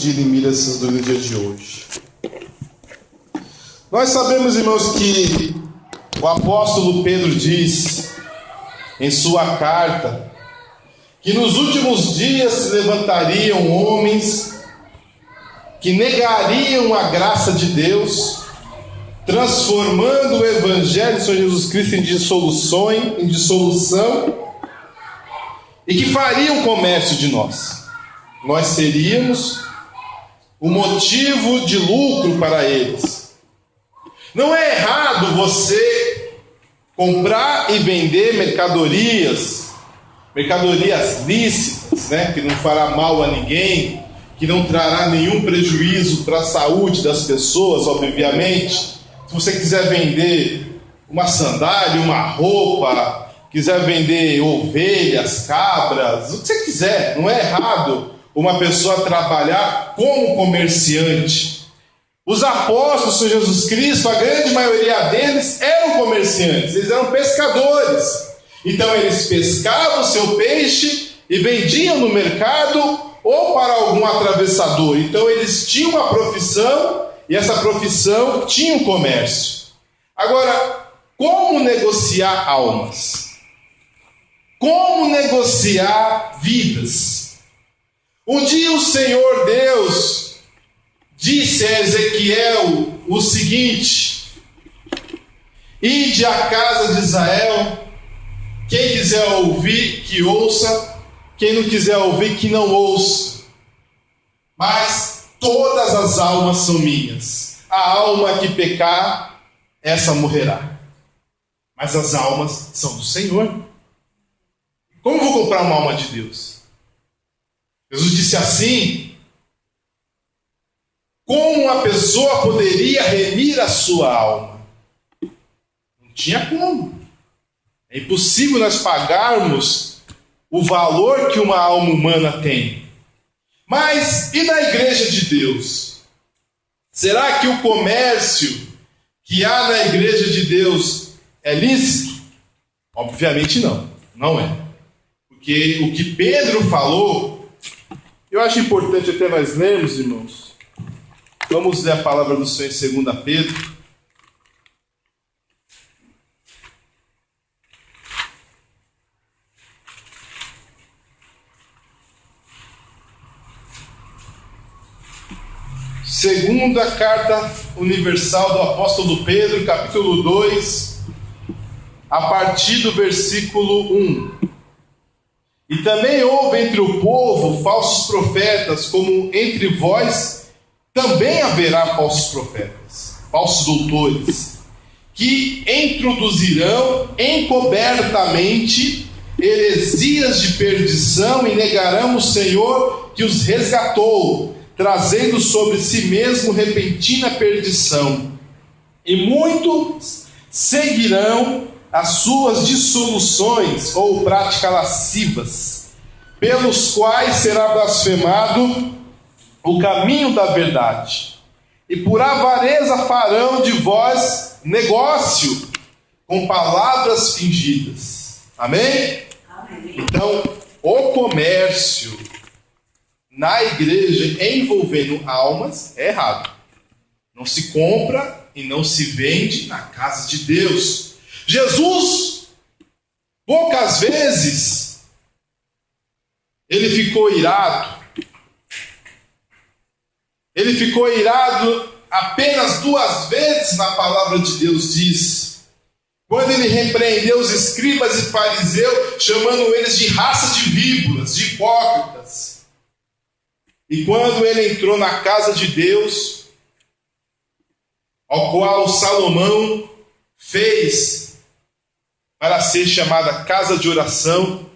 de dirimir essas dúvidas no dia de hoje. Nós sabemos, irmãos, que o apóstolo Pedro diz em sua carta que nos últimos dias se levantariam homens que negariam a graça de Deus, transformando o Evangelho de Senhor Jesus Cristo em dissolução, e que fariam comércio de nós. Nós seríamos o motivo de lucro para eles. Não é errado você comprar e vender mercadorias lícitas, né, que não fará mal a ninguém, que não trará nenhum prejuízo para a saúde das pessoas, obviamente. Se você quiser vender uma sandália, uma roupa, quiser vender ovelhas, cabras, o que você quiser, não é errado uma pessoa trabalhar como comerciante. Os apóstolos de Jesus Cristo, a grande maioria deles eram comerciantes, eles eram pescadores. Então eles pescavam o seu peixe e vendiam no mercado ou para algum atravessador. Então eles tinham uma profissão e essa profissão tinha um comércio. Agora, como negociar almas? Como negociar vidas? Um dia o Senhor Deus disse a Ezequiel o seguinte: ide à casa de Israel, quem quiser ouvir, que ouça, quem não quiser ouvir, que não ouça. Mas todas as almas são minhas. A alma que pecar, essa morrerá. Mas as almas são do Senhor. Como eu vou comprar uma alma de Deus? Jesus disse assim: como uma pessoa poderia remir a sua alma? Não tinha como. É impossível nós pagarmos o valor que uma alma humana tem. Mas e na igreja de Deus? Será que o comércio que há na igreja de Deus é lícito? Obviamente não, não é. Porque o que Pedro falou, eu acho importante até nós lermos, irmãos. Vamos ler a palavra do Senhor em 2 Pedro. Segunda carta universal do apóstolo Pedro, capítulo 2, a partir do versículo 1. E também houve entre o povo falsos profetas, como entre vós também haverá falsos profetas, falsos doutores, que introduzirão encobertamente heresias de perdição e negarão o Senhor que os resgatou, trazendo sobre si mesmo repentina perdição. E muitos seguirão as suas dissoluções ou práticas lascivas, pelos quais será blasfemado o caminho da verdade. E por avareza farão de vós negócio com palavras fingidas. Amém? Amém. Então, o comércio na igreja envolvendo almas é errado. Não se compra e não se vende na casa de Deus. Jesus, poucas vezes, ele ficou irado. Ele ficou irado apenas 2 vezes na palavra de Deus diz. Quando ele repreendeu os escribas e fariseus, chamando eles de raça de víboras, de hipócritas. E quando ele entrou na casa de Deus, ao qual Salomão fez para ser chamada casa de oração,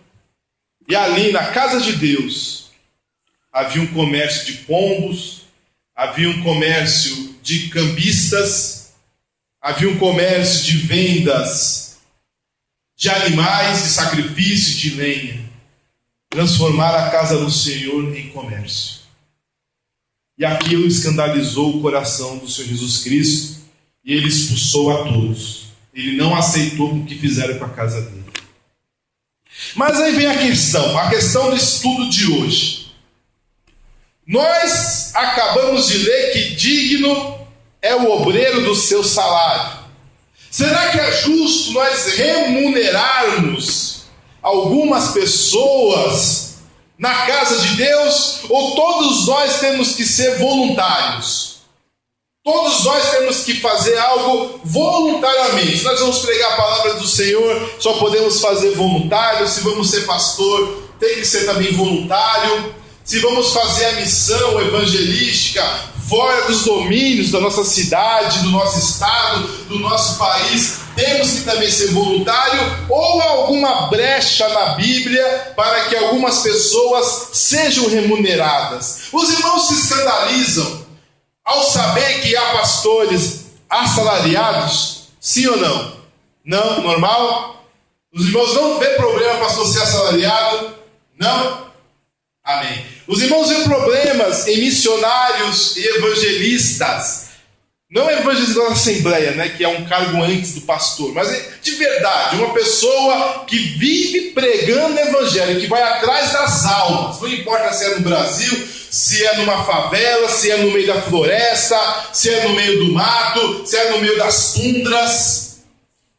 e ali na casa de Deus havia um comércio de pombos, havia um comércio de cambistas, havia um comércio de vendas de animais, de sacrifício, de lenha. Transformar a casa do Senhor em comércio. E aquilo escandalizou o coração do Senhor Jesus Cristo, e ele expulsou a todos. Ele não aceitou o que fizeram com a casa dele. Mas aí vem a questão do estudo de hoje. Nós acabamos de ler que digno é o obreiro do seu salário. Será que é justo nós remunerarmos algumas pessoas na casa de Deus? Ou todos nós temos que ser voluntários? Todos nós temos que fazer algo voluntariamente. Nós vamos pregar a palavra do Senhor, só podemos fazer voluntário. Se vamos ser pastor, tem que ser também voluntário. Se vamos fazer a missão evangelística fora dos domínios da nossa cidade, do nosso estado, do nosso país, temos que também ser voluntário, ou há alguma brecha na Bíblia para que algumas pessoas sejam remuneradas? Os irmãos se escandalizam ao saber que há pastores assalariados? Sim ou não? Não? Normal? Os irmãos não vê problema pastor ser assalariado? Não? Amém. Os irmãos veem problemas em missionários e evangelistas. Não evangelista da Assembleia, né, que é um cargo antes do pastor, mas de verdade, uma pessoa que vive pregando o evangelho, que vai atrás das almas. Não importa se é no Brasil, se é numa favela, se é no meio da floresta, se é no meio do mato, se é no meio das tundras.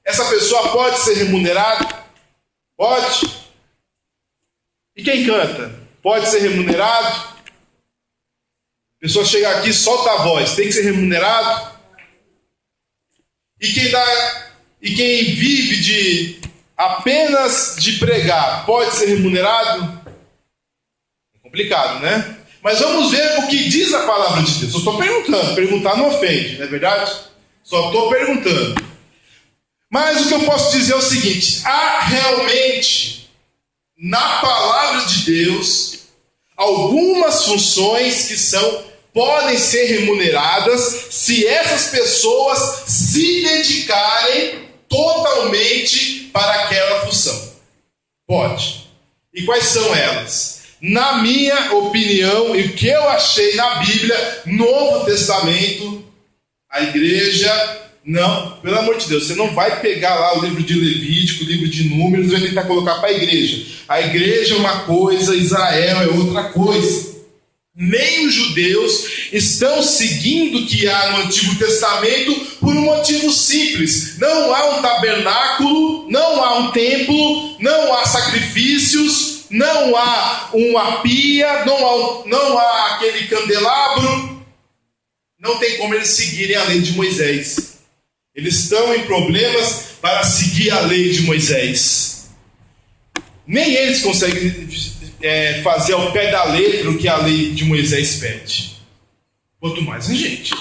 Essa pessoa pode ser remunerada? Pode. E quem canta? Pode ser remunerado? A pessoa chega aqui e solta a voz, tem que ser remunerado? E quem vive apenas de pregar, pode ser remunerado? É complicado, né? Mas vamos ver o que diz a palavra de Deus. Eu estou perguntando, perguntar não ofende, não é verdade? Só estou perguntando. Mas o que eu posso dizer é o seguinte: há realmente na palavra de Deus algumas funções que podem ser remuneradas se essas pessoas se dedicarem totalmente para aquela função. Pode. E quais são elas? Na minha opinião, e o que eu achei na Bíblia, Novo Testamento, a igreja... Não, pelo amor de Deus, você não vai pegar lá o livro de Levítico, o livro de Números e vai tentar colocar para a igreja. A igreja é uma coisa, Israel é outra coisa. Nem os judeus estão seguindo o que há no Antigo Testamento por um motivo simples. Não há um tabernáculo, não há um templo, não há sacrifícios, não há uma pia, não há aquele candelabro. Não tem como eles seguirem a lei de Moisés. Eles estão em problemas para seguir a lei de Moisés. Nem eles conseguem fazer ao pé da letra o que a lei de Moisés pede. Quanto mais a gente.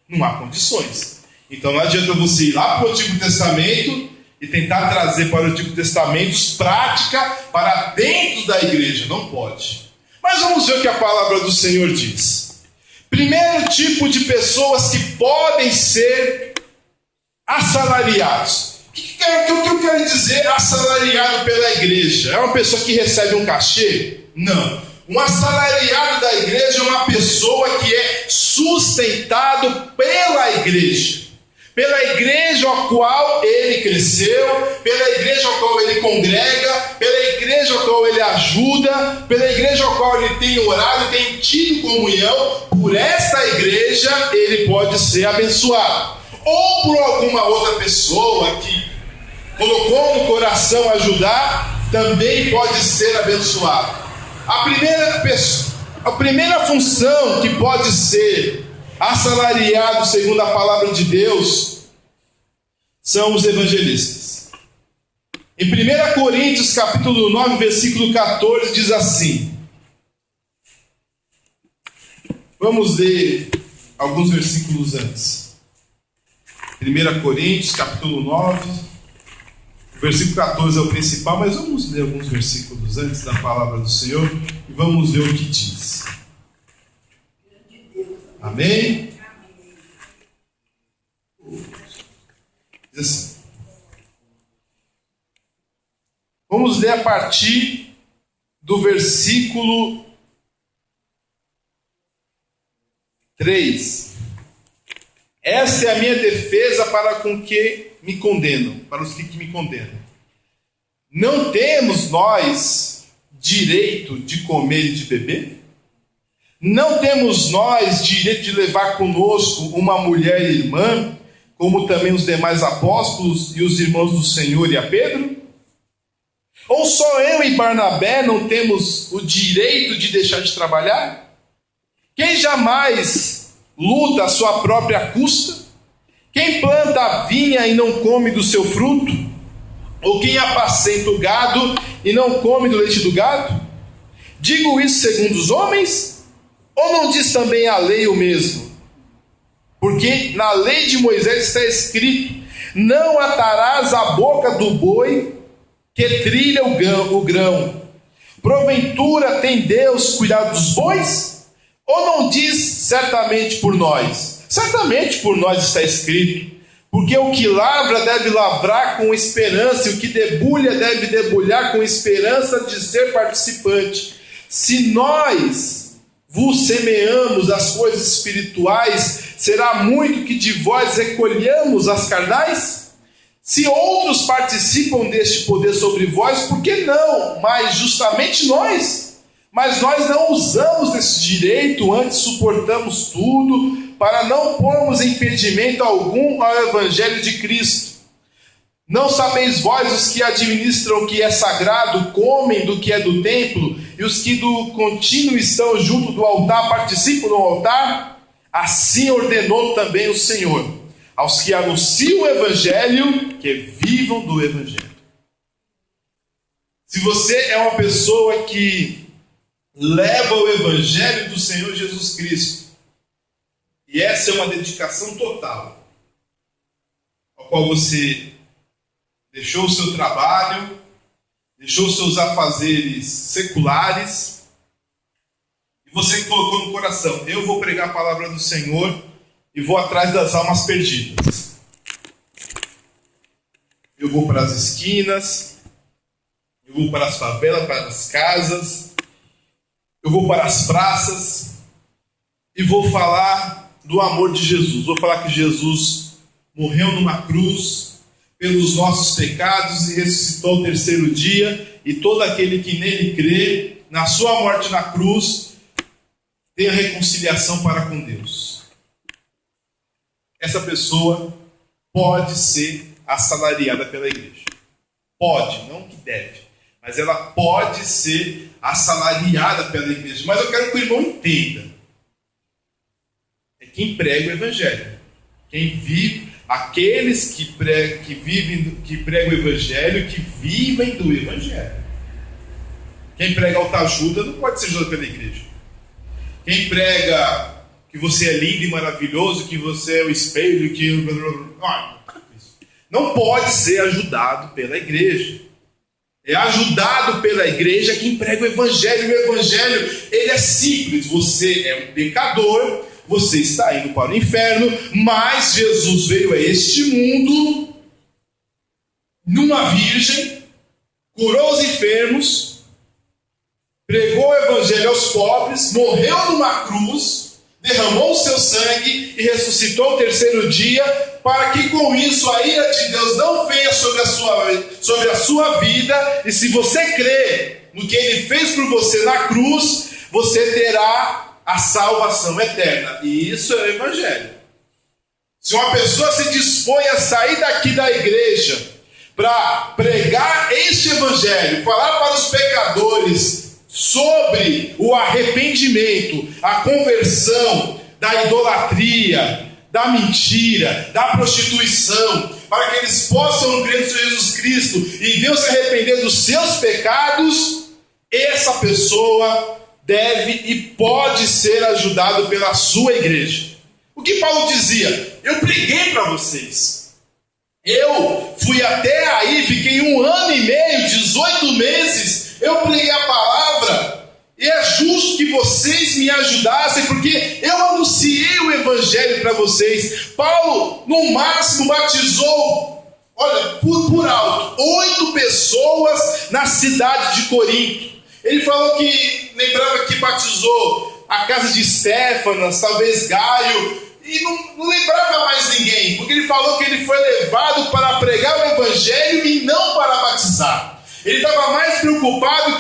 Não há condições. Então não adianta você ir lá para o Antigo Testamento e tentar trazer para o Antigo Testamento prática para dentro da igreja. Não pode. Mas vamos ver o que a palavra do Senhor diz. Primeiro tipo de pessoas que podem ser assalariados. O que eu quero dizer assalariado pela igreja? É uma pessoa que recebe um cachê? Não. Um assalariado da igreja é uma pessoa que é sustentado pela igreja. Pela igreja ao qual ele cresceu, pela igreja ao qual ele congrega, pela igreja ao qual ele ajuda, pela igreja ao qual ele tem orado, tem tido comunhão. Por esta igreja ele pode ser abençoado. Ou por alguma outra pessoa que colocou no coração ajudar, também pode ser abençoado. A primeira função que pode ser assalariado segundo a palavra de Deus são os evangelistas. Em 1 Coríntios capítulo 9, versículo 14, diz assim. Vamos ler alguns versículos antes. 1 Coríntios, capítulo 9, o versículo 14 é o principal, mas vamos ler alguns versículos antes da palavra do Senhor e vamos ver o que diz. Amém? Diz assim. Vamos ler a partir do versículo 3. Esta é a minha defesa para com que me condenam, para os que me condenam. Não temos nós direito de comer e de beber? Não temos nós direito de levar conosco uma mulher irmã, como também os demais apóstolos e os irmãos do Senhor e a Pedro? Ou só eu e Barnabé não temos o direito de deixar de trabalhar? Quem jamais luta à sua própria custa? Quem planta a vinha e não come do seu fruto? Ou quem apacenta o gado e não come do leite do gado? Digo isso segundo os homens? Ou não diz também a lei o mesmo? Porque na lei de Moisés está escrito: não atarás a boca do boi que trilha o grão. Porventura tem Deus cuidado dos bois? Ou não diz certamente por nós? Certamente por nós está escrito: porque o que lavra deve lavrar com esperança, e o que debulha deve debulhar com esperança de ser participante. Se nós vos semeamos as coisas espirituais, será muito que de vós recolhamos as carnais? Se outros participam deste poder sobre vós, por que não? Mas justamente nós. Mas nós não usamos desse direito, antes suportamos tudo, para não pormos impedimento algum ao Evangelho de Cristo. Não sabeis vós os que administram o que é sagrado, comem do que é do templo, e os que do contínuo estão junto do altar participam do altar? Assim ordenou também o Senhor aos que anunciam o Evangelho, que vivam do Evangelho. Se você é uma pessoa que leva o Evangelho do Senhor Jesus Cristo, e essa é uma dedicação total, ao qual você deixou o seu trabalho, deixou os seus afazeres seculares, e você colocou no coração: eu vou pregar a palavra do Senhor e vou atrás das almas perdidas. Eu vou para as esquinas, eu vou para as favelas, para as casas, eu vou para as praças e vou falar do amor de Jesus. Vou falar que Jesus morreu numa cruz pelos nossos pecados e ressuscitou ao terceiro dia, e todo aquele que nele crê, na sua morte na cruz, tem a reconciliação para com Deus. Essa pessoa pode ser assalariada pela igreja. Pode, não que deve, mas ela pode ser assalariada pela igreja. Mas eu quero que o irmão entenda: é quem prega o Evangelho, quem vive, aqueles que pregam o Evangelho, que vivem do Evangelho. Quem prega autoajuda não pode ser ajudado pela igreja. Quem prega que você é lindo e maravilhoso, que você é o espelho, que não pode ser ajudado pela igreja. É ajudado pela igreja quem prega o Evangelho. O Evangelho, ele é simples. Você é um pecador, você está indo para o inferno, mas Jesus veio a este mundo numa virgem, curou os enfermos, pregou o Evangelho aos pobres, morreu numa cruz, derramou o seu sangue e ressuscitou ao terceiro dia, para que com isso a ira de Deus não venha sobre a sua vida. E se você crê no que Ele fez por você na cruz, você terá a salvação eterna. E isso é o Evangelho. Se uma pessoa se dispõe a sair daqui da igreja para pregar este Evangelho, falar para os pecadores sobre o arrependimento, a conversão da idolatria, da mentira, da prostituição, para que eles possam crer no Senhor Jesus Cristo e venham se arrepender dos seus pecados, essa pessoa deve e pode ser ajudado pela sua igreja. O que Paulo dizia? Eu preguei para vocês. Eu fui até aí, fiquei 1 ano e meio, 18 meses, eu preguei a palavra, e é justo que vocês me ajudassem, porque eu anunciei o Evangelho para vocês. Paulo, no máximo, batizou, olha, por alto, 8 pessoas na cidade de Corinto. Ele falou que, lembrava que batizou a casa de Estéfanas, talvez Gaio, e não lembrava mais ninguém, porque ele falou que ele foi levado para pregar o Evangelho e não para batizar. Ele estava mais preocupado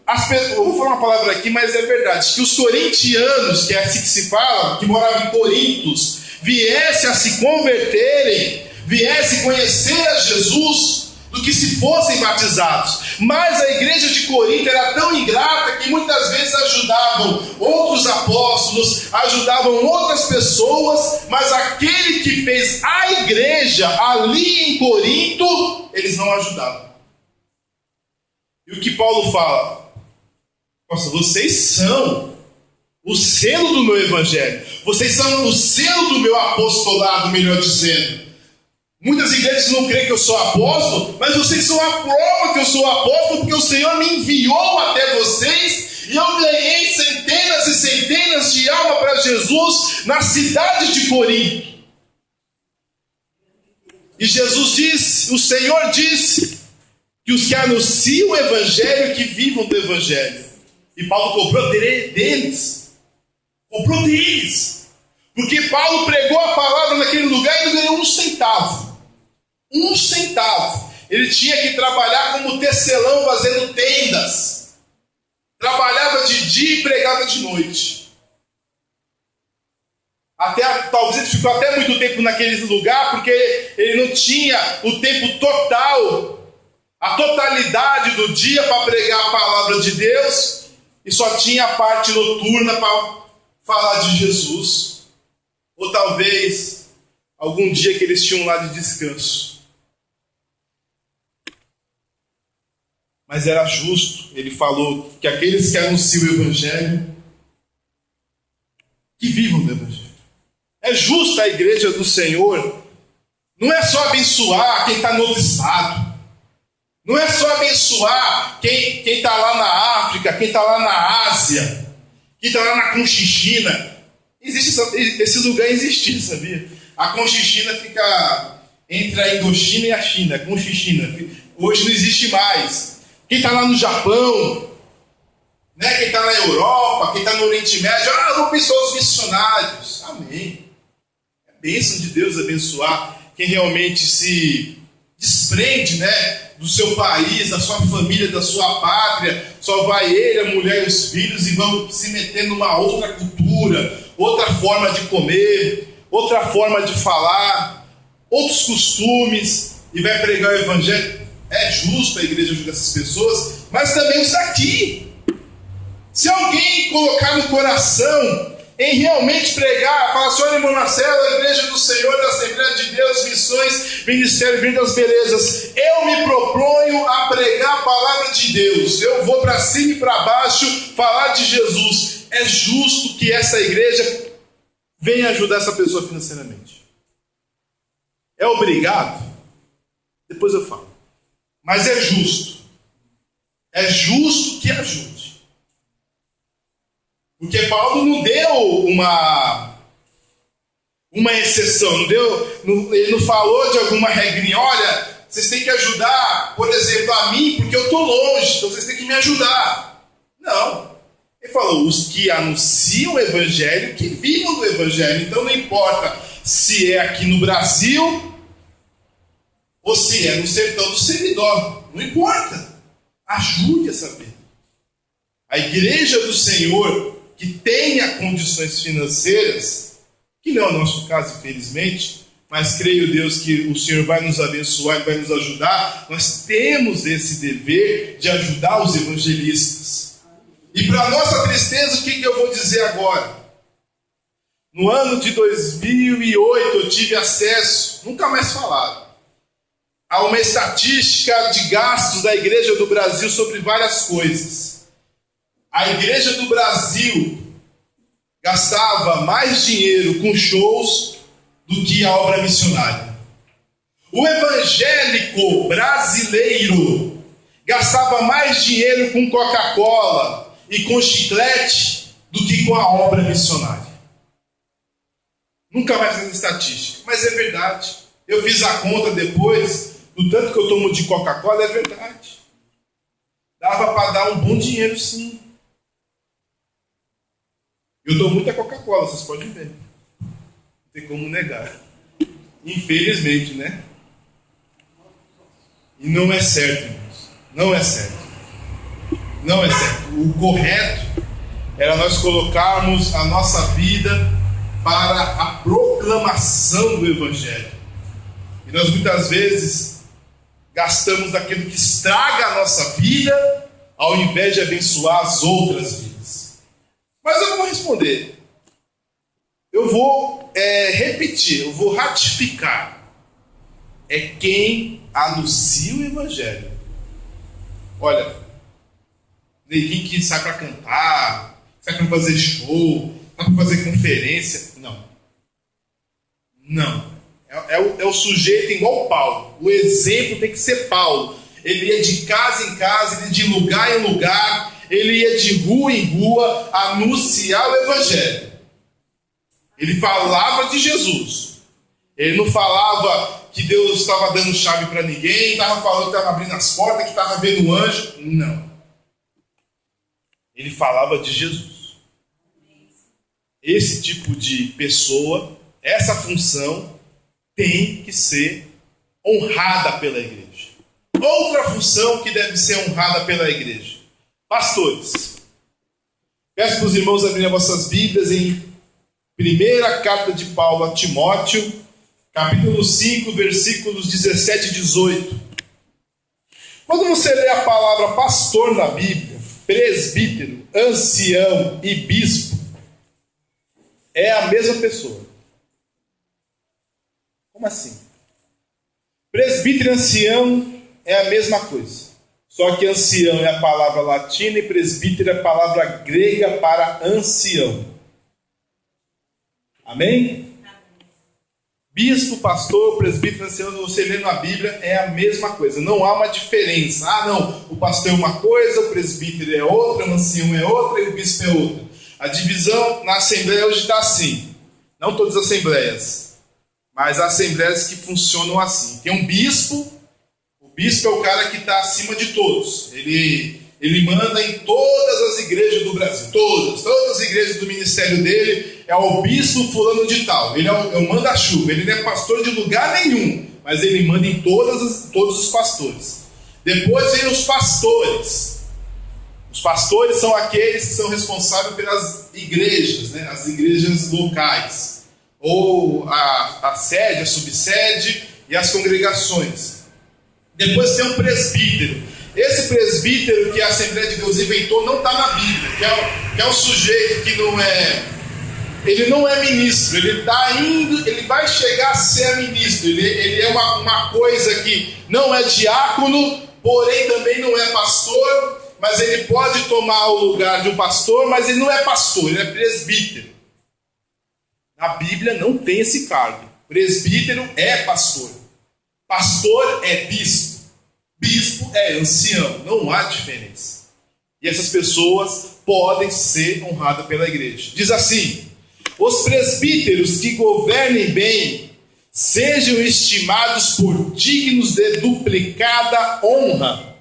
eu vou falar uma palavra aqui, mas é verdade, que os corintianos, que é assim que se fala, que moravam em Corintos, viessem a se converterem, viessem conhecer a Jesus, do que se fossem batizados. Mas a igreja de Corinto era tão ingrata que muitas vezes ajudavam outros apóstolos, ajudavam outras pessoas, mas aquele que fez a igreja ali em Corinto, eles não ajudavam. E o que Paulo fala? Nossa, vocês são o selo do meu evangelho. Vocês são o selo do meu apostolado, melhor dizendo. Muitas igrejas não creem que eu sou apóstolo, mas vocês são a prova que eu sou apóstolo, porque o Senhor me enviou até vocês, e eu ganhei centenas e centenas de almas para Jesus na cidade de Corinto. E Jesus disse, o Senhor disse, que os que anunciam o evangelho, que vivam do evangelho. E Paulo cobrou deles. Cobrou deles. Porque Paulo pregou a palavra naquele lugar e não ganhou um centavo. Um centavo. Ele tinha que trabalhar como tecelão fazendo tendas. Trabalhava de dia e pregava de noite. Talvez ele ficou até muito tempo naquele lugar, porque ele não tinha o tempo total, a totalidade do dia para pregar a palavra de Deus, e só tinha a parte noturna para falar de Jesus. Ou talvez algum dia que eles tinham lá de descanso. Mas era justo, ele falou, que aqueles que anunciam o evangelho, que vivam do evangelho. É justo a igreja do Senhor, não é só abençoar quem está no outro estado. Não é só abençoar quem está lá na África, quem está lá na Ásia, quem está lá na Conchichina. Esse lugar existe, sabia? A Conchichina fica entre a Indochina e a China, a Conchichina. Hoje não existe mais. Quem está lá no Japão, né? Quem está na Europa, quem está no Oriente Médio, vão abençoar os missionários. Amém. É bênção de Deus abençoar quem realmente se desprende, né, do seu país, da sua família, da sua pátria. Só vai ele, a mulher e os filhos, e vão se meter numa outra cultura, outra forma de comer, outra forma de falar, outros costumes, e vai pregar o evangelho. É justo a igreja ajudar essas pessoas, mas também os daqui. Se alguém colocar no coração em realmente pregar, falar assim: olha, irmão Marcelo, a igreja do Senhor, da Assembleia de Deus, missões, ministério, vida das belezas, eu me proponho a pregar a palavra de Deus, eu vou para cima e para baixo falar de Jesus. É justo que essa igreja venha ajudar essa pessoa financeiramente. É obrigado? Depois eu falo. Mas é justo. É justo que ajude. Porque Paulo não deu uma exceção, ele não falou de alguma regrinha. Olha, vocês têm que ajudar, por exemplo, a mim, porque eu estou longe, então vocês têm que me ajudar. Não. Ele falou, os que anunciam o evangelho, que vivam do evangelho. Então não importa se é aqui no Brasil ou se é no sertão do Seridó. Não importa. Ajude a saber. A igreja do Senhor, que tenha condições financeiras, que não é o nosso caso, infelizmente, mas creio, Deus, que o Senhor vai nos abençoar e vai nos ajudar. Nós temos esse dever de ajudar os evangelistas. E para nossa tristeza, o que eu vou dizer agora? No ano de 2008 eu tive acesso, nunca mais falaram, a uma estatística de gastos da Igreja do Brasil sobre várias coisas. A Igreja do Brasil gastava mais dinheiro com shows do que a obra missionária. O evangélico brasileiro gastava mais dinheiro com Coca-Cola e com chiclete do que com a obra missionária. Nunca mais fiz estatística, mas é verdade. Eu fiz a conta depois, do tanto que eu tomo de Coca-Cola, é verdade. Dava para dar um bom dinheiro, sim. Eu dou muita Coca-Cola, vocês podem ver. Não tem como negar. Infelizmente, né? E não é certo, irmãos. Não é certo. Não é certo. O correto era nós colocarmos a nossa vida para a proclamação do Evangelho. E nós muitas vezes gastamos daquilo que estraga a nossa vida, ao invés de abençoar as outras vidas. Mas eu vou responder. Eu vou repetir, eu vou ratificar. É quem anuncia o Evangelho. Olha, ninguém que sai para cantar, sai para fazer show, sai para fazer conferência. Não. É o sujeito igual Paulo. O exemplo tem que ser Paulo. Ele ia de casa em casa, ele ia de lugar em lugar, ele ia de rua em rua anunciar o Evangelho. Ele falava de Jesus. Ele não falava que Deus estava dando chave para ninguém, estava falando que estava abrindo as portas, que estava vendo um anjo. Não. Ele falava de Jesus. Esse tipo de pessoa, essa função, tem que ser honrada pela igreja. Outra função que deve ser honrada pela igreja: pastores. Peço para os irmãos abrirem as vossas Bíblias em primeira carta de Paulo a Timóteo, capítulo 5, versículos 17 e 18. Quando você lê a palavra pastor na Bíblia, presbítero, ancião e bispo, é a mesma pessoa. Como assim? Presbítero e ancião é a mesma coisa. Só que ancião é a palavra latina e presbítero é a palavra grega para ancião. Amém? Bispo, pastor, presbítero, ancião, você lê na Bíblia, é a mesma coisa. Não há uma diferença. Não, o pastor é uma coisa, o presbítero é outra, o ancião é outra e o bispo é outra. A divisão na Assembleia hoje está assim. Não todas as assembleias, mas há assembleias que funcionam assim. Tem um bispo. O bispo é o cara que está acima de todos. Ele manda em todas as igrejas do Brasil. Todas as igrejas do ministério dele é o bispo fulano de tal. Ele é o manda-chuva. Ele não é pastor de lugar nenhum, mas ele manda em todos os pastores. Depois vem os pastores. Os pastores são aqueles que são responsáveis pelas igrejas, né? As igrejas locais. Ou a sede, a subsede e as congregações. Depois tem um presbítero. Esse presbítero que a Assembleia de Deus inventou não está na Bíblia, que é um sujeito que ele não é ministro, ele vai chegar a ser ministro, ele é uma coisa que não é diácono, porém também não é pastor, mas ele pode tomar o lugar de um pastor, mas ele não é pastor, ele é presbítero. Na Bíblia não tem esse cargo. Presbítero é pastor. Pastor é bispo. Bispo é ancião. Não há diferença. E essas pessoas podem ser honradas pela igreja. Diz assim: os presbíteros que governem bem sejam estimados por dignos de duplicada honra,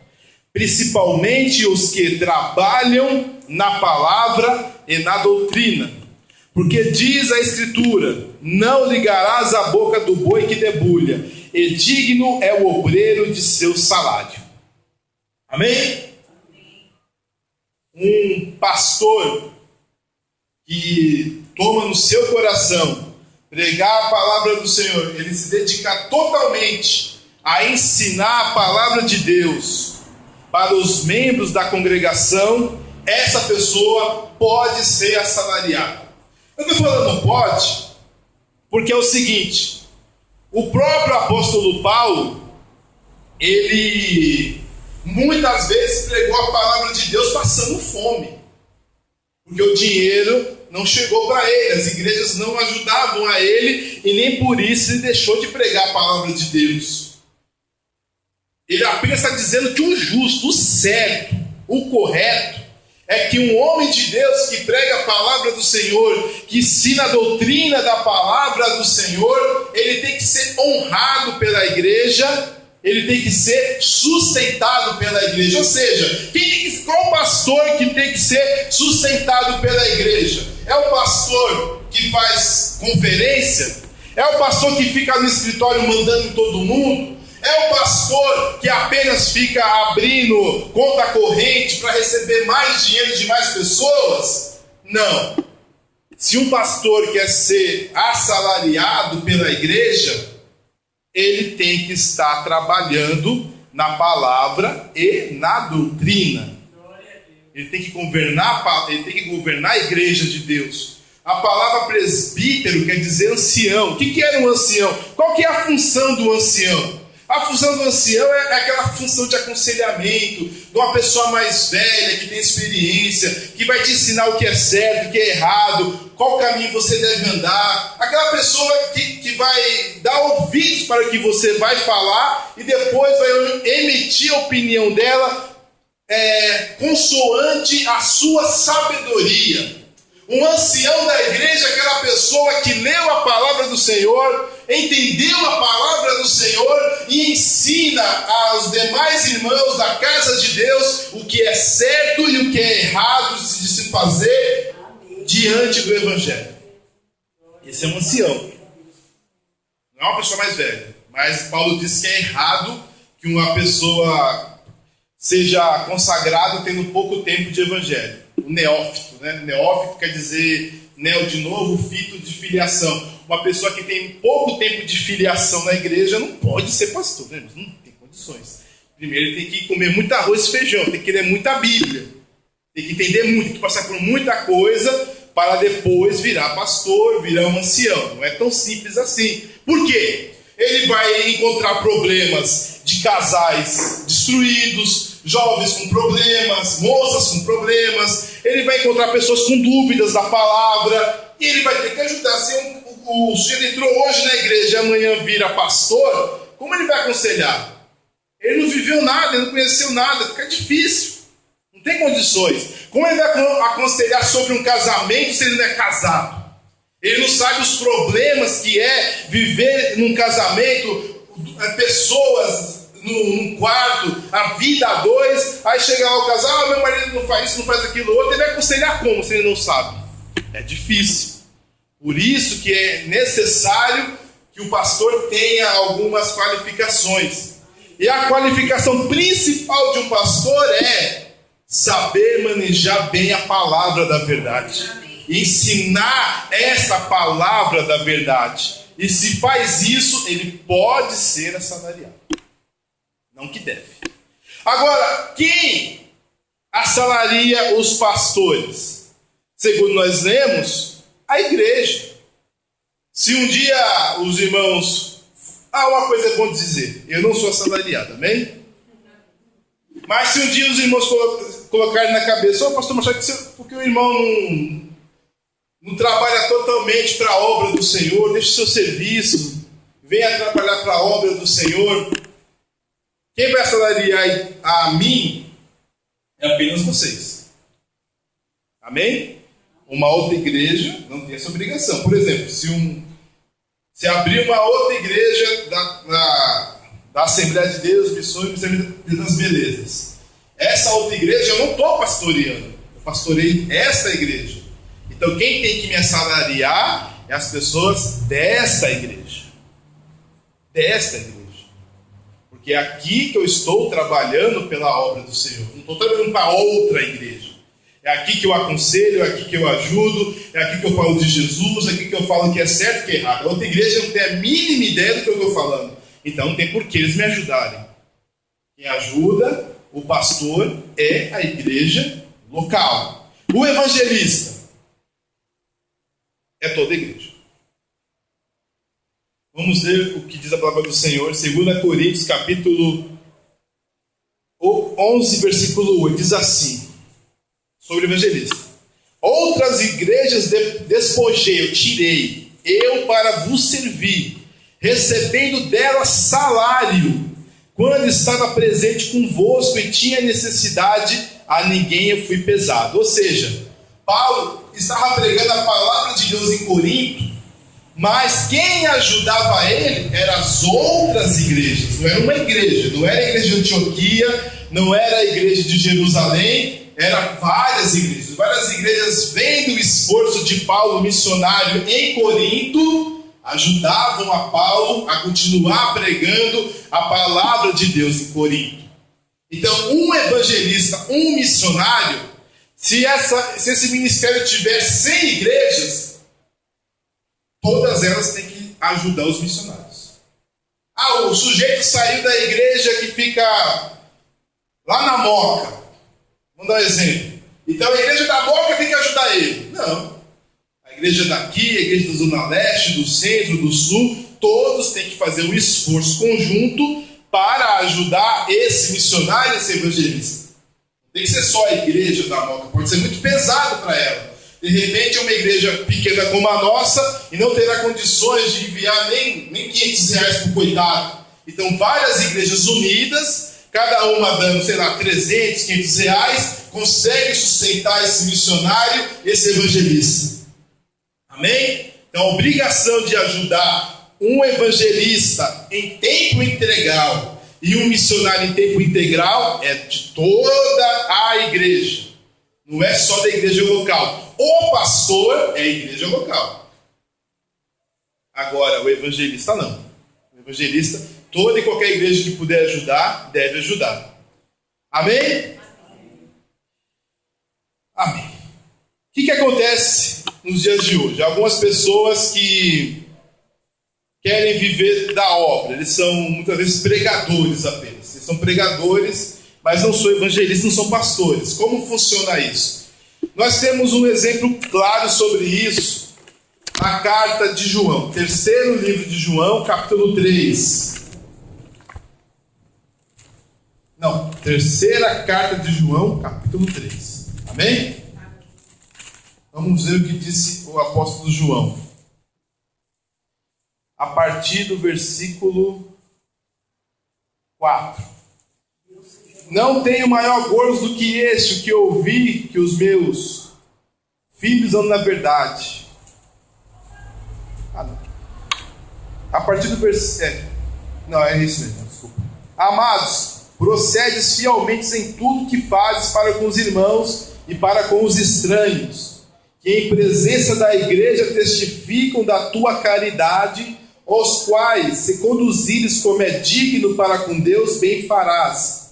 principalmente os que trabalham na palavra e na doutrina. Porque diz a Escritura: não ligarás a boca do boi que debulha, e digno é o obreiro de seu salário. Amém? Um pastor que toma no seu coração pregar a palavra do Senhor, ele se dedica totalmente a ensinar a palavra de Deus para os membros da congregação, essa pessoa pode ser assalariada. Eu estou falando pode, porque é o seguinte: o próprio apóstolo Paulo, ele muitas vezes pregou a palavra de Deus passando fome, porque o dinheiro não chegou para ele, as igrejas não ajudavam a ele, e nem por isso ele deixou de pregar a palavra de Deus. Ele apenas está dizendo que o justo, o certo, o correto, é que um homem de Deus que prega a palavra do Senhor, que ensina a doutrina da palavra do Senhor, ele tem que ser honrado pela igreja, ele tem que ser sustentado pela igreja. Ou seja, qual pastor que tem que ser sustentado pela igreja? É o pastor que faz conferência? É o pastor que fica no escritório mandando em todo mundo? É o pastor que apenas fica abrindo conta corrente para receber mais dinheiro de mais pessoas? Não. Se um pastor quer ser assalariado pela igreja, ele tem que estar trabalhando na palavra e na doutrina. Ele tem que governar a igreja de Deus. A palavra presbítero quer dizer ancião. O que era um ancião? Qual que é a função do ancião? A função do ancião é aquela função de aconselhamento, de uma pessoa mais velha, que tem experiência, que vai te ensinar o que é certo, o que é errado, qual caminho você deve andar. Aquela pessoa que vai dar ouvidos para o que você vai falar e depois vai emitir a opinião dela consoante a sua sabedoria. Um ancião da igreja é aquela pessoa que leu a palavra do Senhor, entendeu a palavra do Senhor e ensina aos demais irmãos da casa de Deus o que é certo e o que é errado de se fazer diante do Evangelho. Esse é um ancião. Não é uma pessoa mais velha, mas Paulo diz que é errado que uma pessoa seja consagrada tendo pouco tempo de Evangelho. O neófito, né? Neófito quer dizer neo de novo, fito de filiação. Uma pessoa que tem pouco tempo de filiação na igreja não pode ser pastor, né? Não tem condições. Primeiro ele tem que comer muito arroz e feijão, tem que ler muita Bíblia, tem que entender muito, tem que passar por muita coisa para depois virar pastor, virar um ancião. Não é tão simples assim. Por quê? Ele vai encontrar problemas de casais destruídos, jovens com problemas, moças com problemas. Ele vai encontrar pessoas com dúvidas da palavra e ele vai ter que ajudar. Se o sujeito entrou hoje na igreja e amanhã vira pastor, como ele vai aconselhar? Ele não viveu nada, ele não conheceu nada, fica difícil. Não tem condições. Como ele vai aconselhar sobre um casamento se ele não é casado? Ele não sabe os problemas que é viver num casamento, pessoas num quarto, a vida a dois, aí chega lá o casal, meu marido não faz isso, não faz aquilo outro, ele vai aconselhar como se ele não sabe? É difícil. Por isso que é necessário que o pastor tenha algumas qualificações. E a qualificação principal de um pastor é saber manejar bem a palavra da verdade. Ensinar essa palavra da verdade. E se faz isso, ele pode ser assalariado. Não que deve. Agora, quem assalaria os pastores? Segundo nós lemos, a igreja. Se um dia os irmãos... uma coisa é bom dizer. Eu não sou assalariado, amém? Mas se um dia os irmãos colocarem na cabeça, pastor Machado, porque o irmão não trabalha totalmente para a obra do Senhor, deixa o seu serviço, venha trabalhar para a obra do Senhor. Quem vai assalariar a mim é apenas vocês. Amém? Uma outra igreja não tem essa obrigação. Por exemplo, se abrir uma outra igreja da Assembleia de Deus, Missões e das Belezas. Essa outra igreja eu não estou pastoreando. Eu pastorei esta igreja. Então quem tem que me assalariar é as pessoas desta igreja. Desta igreja. Porque é aqui que eu estou trabalhando pela obra do Senhor. Não estou trabalhando para outra igreja. É aqui que eu aconselho, é aqui que eu ajudo, é aqui que eu falo de Jesus, é aqui que eu falo que é certo e que é errado. A outra igreja não tem a mínima ideia do que eu estou falando. Então não tem por que eles me ajudarem. Quem ajuda o pastor é a igreja local. O evangelista é toda a igreja. Vamos ler o que diz a palavra do Senhor, 2 Coríntios, capítulo 11, versículo 8. Diz assim, sobre o evangelista. Outras igrejas despojei, eu tirei, eu para vos servir, recebendo delas salário, quando estava presente convosco e tinha necessidade, a ninguém eu fui pesado. Ou seja, Paulo estava pregando a palavra de Deus em Corinto, mas quem ajudava ele eram as outras igrejas. Não era uma igreja, não era a igreja de Antioquia, não era a igreja de Jerusalém, eram várias igrejas. Várias igrejas vendo o esforço de Paulo missionário em Corinto, ajudavam a Paulo a continuar pregando a palavra de Deus em Corinto. Então, um evangelista, um missionário, se esse ministério tiver 100 igrejas, todas elas têm que ajudar os missionários. O sujeito saiu da igreja que fica lá na Moca. Vamos dar um exemplo. Então a igreja da Moca tem que ajudar ele. Não. A igreja daqui, a igreja da Zona Leste, do Centro, do Sul, todos têm que fazer um esforço conjunto para ajudar esse missionário, esse evangelista. Tem que ser só a igreja da Moca, pode ser muito pesado para ela. De repente é uma igreja pequena como a nossa e não terá condições de enviar nem R$500 por coitado. Então várias igrejas unidas, cada uma dando, R$300, R$500, consegue sustentar esse missionário, esse evangelista. Amém? Então a obrigação de ajudar um evangelista em tempo integral e um missionário em tempo integral é de toda a igreja. Não é só da igreja local. O pastor é a igreja local. Agora, o evangelista não. O evangelista, toda e qualquer igreja que puder ajudar, deve ajudar. Amém? Amém. O que acontece nos dias de hoje? Algumas pessoas que querem viver da obra. Eles são, muitas vezes, pregadores apenas. Eles são pregadores, mas não são evangelistas, não são pastores. Como funciona isso? Nós temos um exemplo claro sobre isso na carta de João, terceiro livro de João, capítulo 3. Não, terceira carta de João, capítulo 3. Amém? Vamos ver o que disse o apóstolo João. A partir do versículo 4. Não tenho maior gozo do que este, o que ouvi que os meus filhos andam na verdade. Não. A partir do versículo... Não, é isso mesmo, desculpa. Amados, procedes fielmente em tudo que fazes para com os irmãos e para com os estranhos, que em presença da igreja testificam da tua caridade, aos quais, se conduzires como é digno para com Deus, bem farás.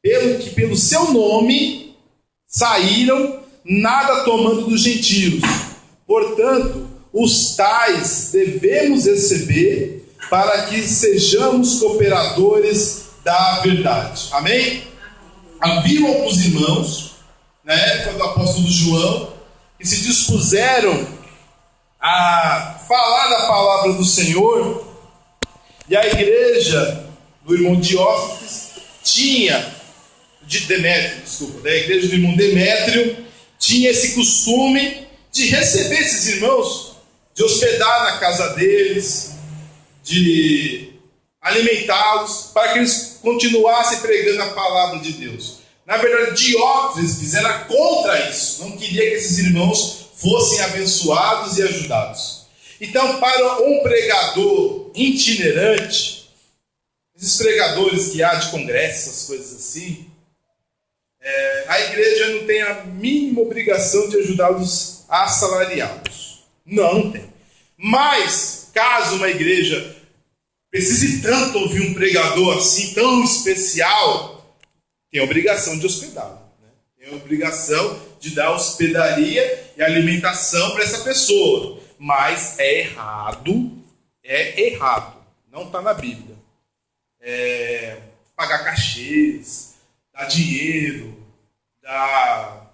Pelo que pelo seu nome saíram, nada tomando dos gentios. Portanto, os tais devemos receber, para que sejamos cooperadores da verdade. Amém? Havia alguns irmãos, na época do apóstolo João, que se dispuseram a falar da palavra do Senhor, e a igreja do irmão Diótrefes da igreja do irmão Demétrio, tinha esse costume de receber esses irmãos, de hospedar na casa deles, de alimentá-los, para que eles continuassem pregando a palavra de Deus. Na verdade, Diótrefes era contra isso, não queria que esses irmãos fossem abençoados e ajudados. Então, para um pregador itinerante, esses pregadores que há de congresso, essas coisas assim, a igreja não tem a mínima obrigação de ajudá-los a assalariá-los. Não tem. Mas, caso uma igreja precise tanto ouvir um pregador assim, tão especial, tem a obrigação de hospedá-lo. Né? Tem a obrigação de dar hospedaria e alimentação para essa pessoa. Mas é errado, não está na Bíblia. Pagar cachês, dar dinheiro, dar,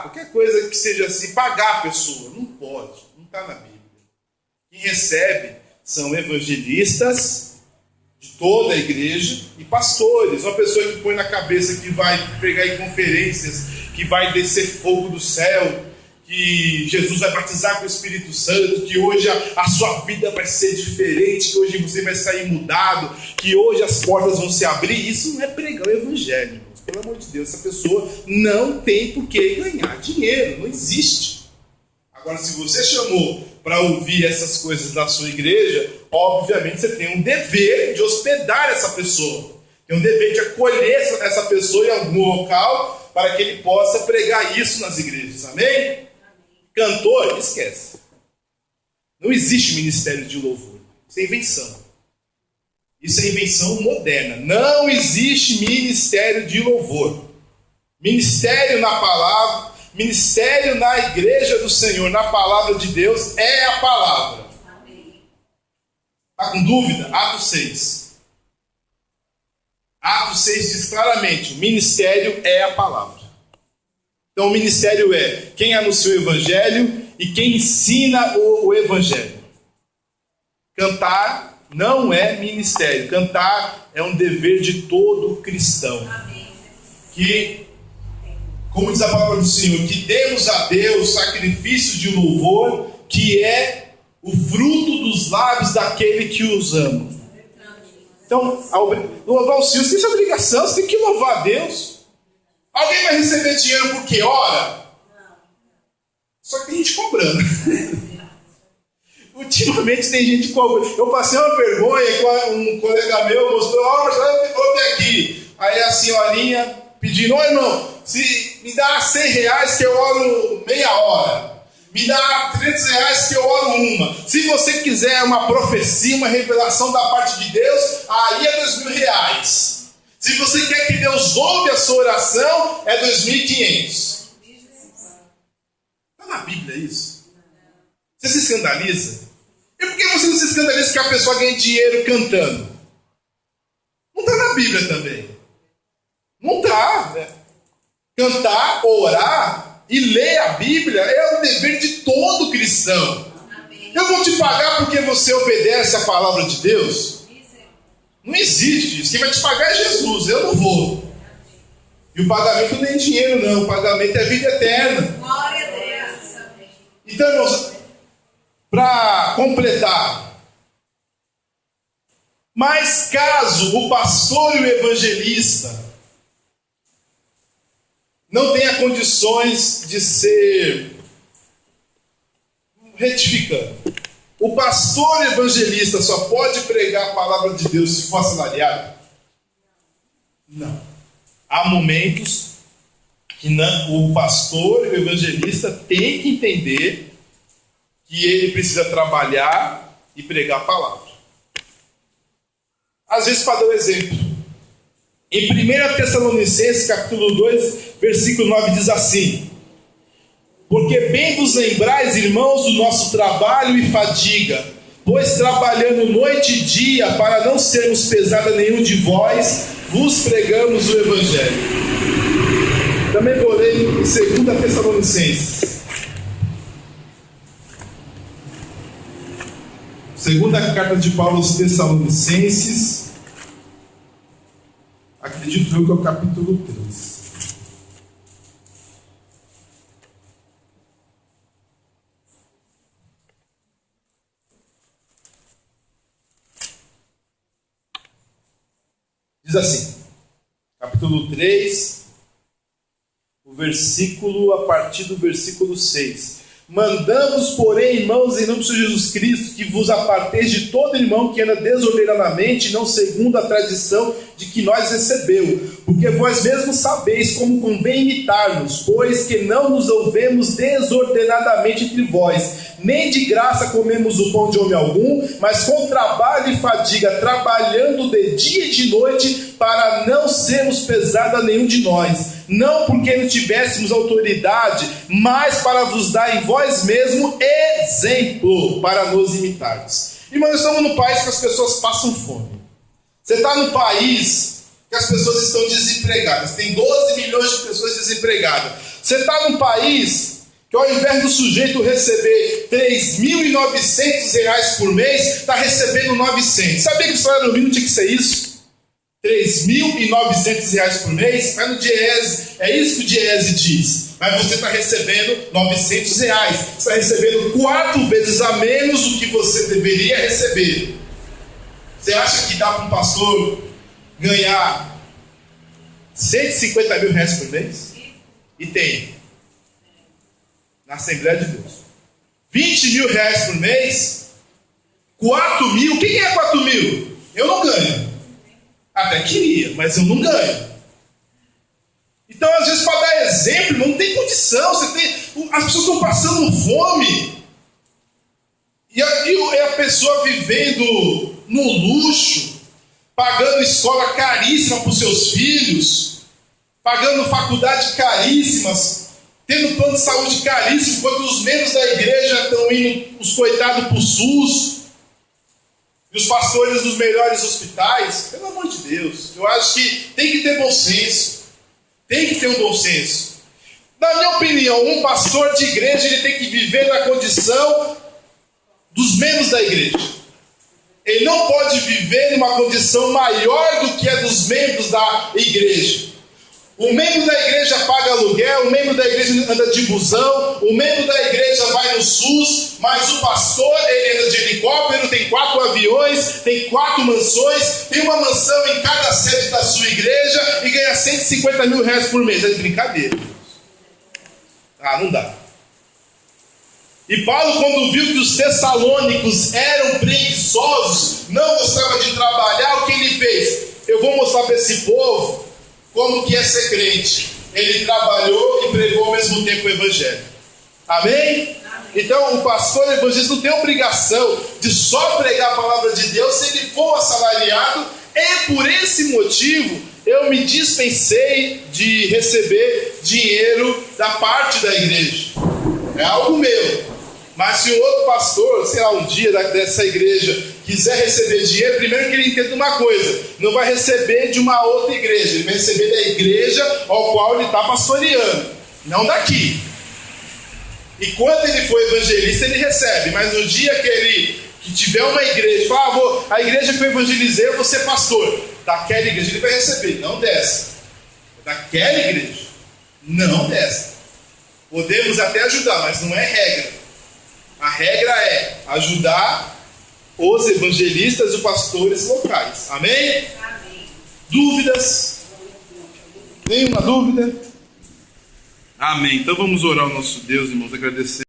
qualquer coisa que seja assim, pagar a pessoa. Não pode, não está na Bíblia. Quem recebe são evangelistas de toda a igreja e pastores. Uma pessoa que põe na cabeça que vai pregar em conferências, que vai descer fogo do céu, que Jesus vai batizar com o Espírito Santo, que hoje a sua vida vai ser diferente, que hoje você vai sair mudado, que hoje as portas vão se abrir. Isso não é pregar o evangelho, irmãos. Pelo amor de Deus, essa pessoa não tem por que ganhar dinheiro, não existe. Agora, se você chamou para ouvir essas coisas na sua igreja, obviamente você tem um dever de hospedar essa pessoa, tem um dever de acolher essa pessoa em algum local, para que ele possa pregar isso nas igrejas, amém? Cantor, esquece. Não existe ministério de louvor. Isso é invenção. Isso é invenção moderna. Não existe ministério de louvor. Ministério na palavra, ministério na igreja do Senhor, na palavra de Deus, é a palavra. Está com dúvida? Atos 6. Atos 6 diz claramente, o ministério é a palavra. Então o ministério é quem anuncia o evangelho e quem ensina o evangelho. Cantar não é ministério. Cantar é um dever de todo cristão. Que, como diz a palavra do Senhor, que demos a Deus sacrifício de louvor, que é o fruto dos lábios daquele que os ama. Então, louvar o Senhor, você tem essa obrigação, você tem que louvar a Deus. Alguém vai receber dinheiro porque ora? Só que tem gente cobrando. Ultimamente tem gente cobrando. Eu passei uma vergonha que um colega meu mostrou, ouve aqui. Aí a senhorinha pedindo, irmão, se me dá R$100 que eu oro meia hora. Me dá R$300 que eu oro uma. Se você quiser uma profecia, uma revelação da parte de Deus, aí é R$2.000. Se você quer que Deus ouve a sua oração, é 2.500. Está na Bíblia isso? Você se escandaliza? E por que você não se escandaliza que a pessoa ganha dinheiro cantando? Não está na Bíblia também. Não está. Né? Cantar, orar e ler a Bíblia é o dever de todo cristão. Eu vou te pagar porque você obedece a palavra de Deus? Não existe isso. Quem vai te pagar é Jesus, eu não vou. E o pagamento não é dinheiro não, o pagamento é vida eterna. Glória a Deus. Então, irmãos, para completar, mas caso o pastor e o evangelista não tenha condições de ser, retificando, o pastor evangelista só pode pregar a palavra de Deus se for assalariado? Não. Há momentos que o pastor e o evangelista têm que entender que ele precisa trabalhar e pregar a palavra. Às vezes, para dar um exemplo, em 1 Tessalonicenses, capítulo 2, versículo 9, diz assim: porque bem vos lembrais, irmãos, do nosso trabalho e fadiga, pois trabalhando noite e dia, para não sermos pesado a nenhum de vós, vos pregamos o Evangelho. Também vou ler em 2 Tessalonicenses. Segunda carta de Paulo aos Tessalonicenses, acredito eu que é o capítulo 3. Diz assim, capítulo 3, a partir do versículo 6. Mandamos, porém, irmãos, em nome do Senhor Jesus Cristo, que vos aparteis de todo irmão que anda desordenadamente, não segundo a tradição de que nós recebeu, porque vós mesmos sabeis como convém imitar-nos, pois que não nos ouvemos desordenadamente entre vós, nem de graça comemos o pão de homem algum, mas com trabalho e fadiga, trabalhando de dia e de noite, para não sermos pesados a nenhum de nós, não porque não tivéssemos autoridade, mas para vos dar em vós mesmo exemplo, para nos imitarmos. Irmãos, nós estamos num país que as pessoas passam fome. Você está num país que as pessoas estão desempregadas, tem 12 milhões de pessoas desempregadas. Você está num país que ao invés do sujeito receber R$3.900 por mês, está recebendo 900. Sabia que o salário mínimo tinha que ser isso? R$3.900 por mês? Vai no Diese, é isso que o Diese diz. Mas você está recebendo R$900. Você está recebendo 4 vezes a menos do que você deveria receber. Você acha que dá para um pastor ganhar R$150 mil por mês? E tem. Na Assembleia de Deus. R$20 mil por mês? 4 mil? Quem é 4 mil? Eu não ganho. Até queria, mas eu não ganho. Então, às vezes, para dar exemplo, não tem condição. As pessoas estão passando fome. E a pessoa vivendo no luxo, pagando escola caríssima para os seus filhos, pagando faculdade caríssimas, tendo plano de saúde caríssimo, enquanto os membros da igreja estão indo, os coitados, para o SUS, e os pastores dos melhores hospitais. Pelo amor de Deus, eu acho que tem que ter bom senso. Tem que ter um bom senso. Na minha opinião, um pastor de igreja, ele tem que viver na condição dos membros da igreja. Ele não pode viver em uma condição maior do que a dos membros da igreja. O membro da igreja paga aluguel, o membro da igreja anda de busão, o membro da igreja vai no SUS, mas o pastor, ele anda de helicóptero, tem 4 aviões, tem 4 mansões, tem uma mansão em cada sede da sua igreja e ganha 150 mil reais por mês. É de brincadeira. Ah, não dá. E Paulo, quando viu que os tessalônicos eram preguiçosos, não gostavam de trabalhar, o que ele fez? Eu vou mostrar para esse povo como que é ser crente. Ele trabalhou e pregou ao mesmo tempo o evangelho. Amém? Então o pastor evangelista não tem obrigação de só pregar a palavra de Deus se ele for assalariado. E por esse motivo eu me dispensei de receber dinheiro da parte da igreja. É algo meu. Mas se um outro pastor, sei lá, um dia dessa igreja quiser receber dinheiro, primeiro que ele entenda uma coisa: não vai receber de uma outra igreja, ele vai receber da igreja ao qual ele está pastoreando, não daqui. E quando ele for evangelista, ele recebe. Mas no dia que tiver uma igreja, fala, a igreja que eu evangelizei, eu vou ser pastor daquela igreja, ele vai receber, não dessa. Daquela igreja, não dessa. Podemos até ajudar, mas não é regra. A regra é ajudar os evangelistas e os pastores locais. Amém? Amém. Dúvidas? Nenhuma dúvida? Amém. Então vamos orar ao nosso Deus, irmãos, agradecer.